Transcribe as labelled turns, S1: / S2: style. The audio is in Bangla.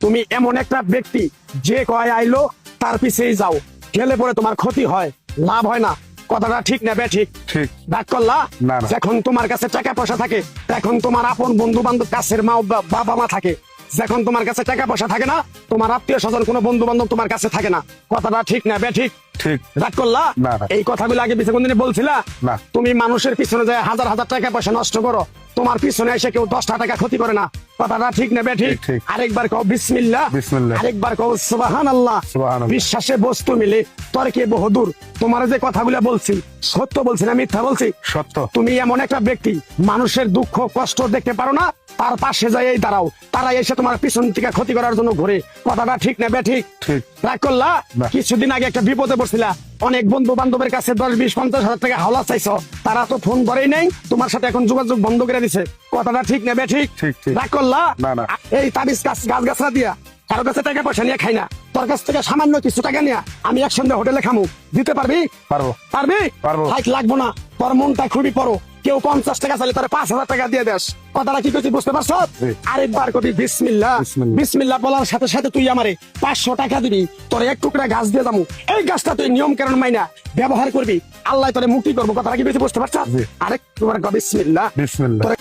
S1: তুমি এমন একটা ব্যক্তি যে কয় আইলো তার পিছেই যাও, গেলে পরে তোমার ক্ষতি হয়, লাভ হয় না। কথাটা ঠিক না বে ঠিক?
S2: ঠিক।
S1: ডাক করলা
S2: না, না।
S1: যখন তোমার কাছে টাকা পয়সা থাকে, তখন তোমার আপন বন্ধু বান্ধব, কাছের মা বাবা মা থাকে। যখন তোমার কাছে টাকা পয়সা থাকে না, তোমার আত্মীয় স্বজন কোনো বন্ধু বান্ধব তোমার কাছে থাকে না। কথাটা ঠিক না বে ঠিক?
S2: ঠিক।
S1: রাগ করলা?
S2: না, না।
S1: এই কথাগুলো আগে পিছনে কোনদিন বলছিলা?
S2: না।
S1: তুমি মানুষের পিছনে যায় হাজার হাজার টাকা পয়সা নষ্ট করো, তোমার পিছনে এসে কেউ 10টা টাকা ক্ষতি করে না। কথাটা ঠিক না বে ঠিক?
S2: ঠিক, ঠিক।
S1: আরেকবার কও বিসমিল্লাহ,
S2: বিসমিল্লাহ।
S1: আরেকবার কও সুবহানাল্লাহ।
S2: সুবহানাল্লাহ।
S1: বিশ্বাসে বস্তু মিলে তর্কে বহুদূর। তোমার যে কথাগুলো বলছি সত্য বলছি না মিথ্যা বলছি?
S2: সত্য।
S1: তুমি এমন একটা ব্যক্তি, মানুষের দুঃখ কষ্ট দেখতে পারো না, তার পাশে যাই দাঁড়াও, তারা এসে তোমার পিছন থেকে ক্ষতি করার জন্য ঘুরে। কথাটা ঠিক না বে ঠিক?
S2: ঠিক।
S1: রাগ করলা?
S2: না।
S1: কিছুদিন আগে একটা বিপদে পড়ছিলা, অনেক বন্ধু বান্ধবের কাছে 10, 20, 50 হাজার টাকা হাওলা চাইছো, তারা তো ফোন করেই নাই, তোমার সাথে এখন যোগাযোগ বন্ধ করে দিছে। কথাটা ঠিক না বে ঠিক?
S2: ঠিক, ঠিক।
S1: রাগ করলা?
S2: না, না।
S1: এই তাবিজ গাছ গাছরা দিয়া কারো কাছে টাকা পয়সা নিয়ে খাই না, তোর কাছ থেকে সামান্য কিছু টাকা নিয়ে আমি একসঙ্গে হোটেলে খামু, দিতে পারবি?
S2: পারবো।
S1: পারবি?
S2: পারবো।
S1: হাইট লাগবো না, তোর মনটা খুবই বড়। কেউ 50 টাকা চাইলে তার 5,000 টাকা দিয়ে দেস। কথাটা কি করছি বুঝতে পারছ?
S2: জি।
S1: আরেকবার কবি বিসমিল্লাহ।
S2: বিসমিল্লাহ।
S1: বিসমিল্লাহ বলার সাথে সাথে তুই আমারে 500 টাকা দিবি, তোর এক টুকরা গাছ দিয়ে যাবো। এই গাছটা তুই নিয়ম কারণ মাইনা ব্যবহার করবি, আল্লাহ তোরে মুক্তি করবো। কথাটা কি বেশি বুঝতে পারছ?
S2: জি।
S1: আরেকবার কবি বিসমিল্লাহ।
S2: বিসমিল্লাহ।
S1: তোরে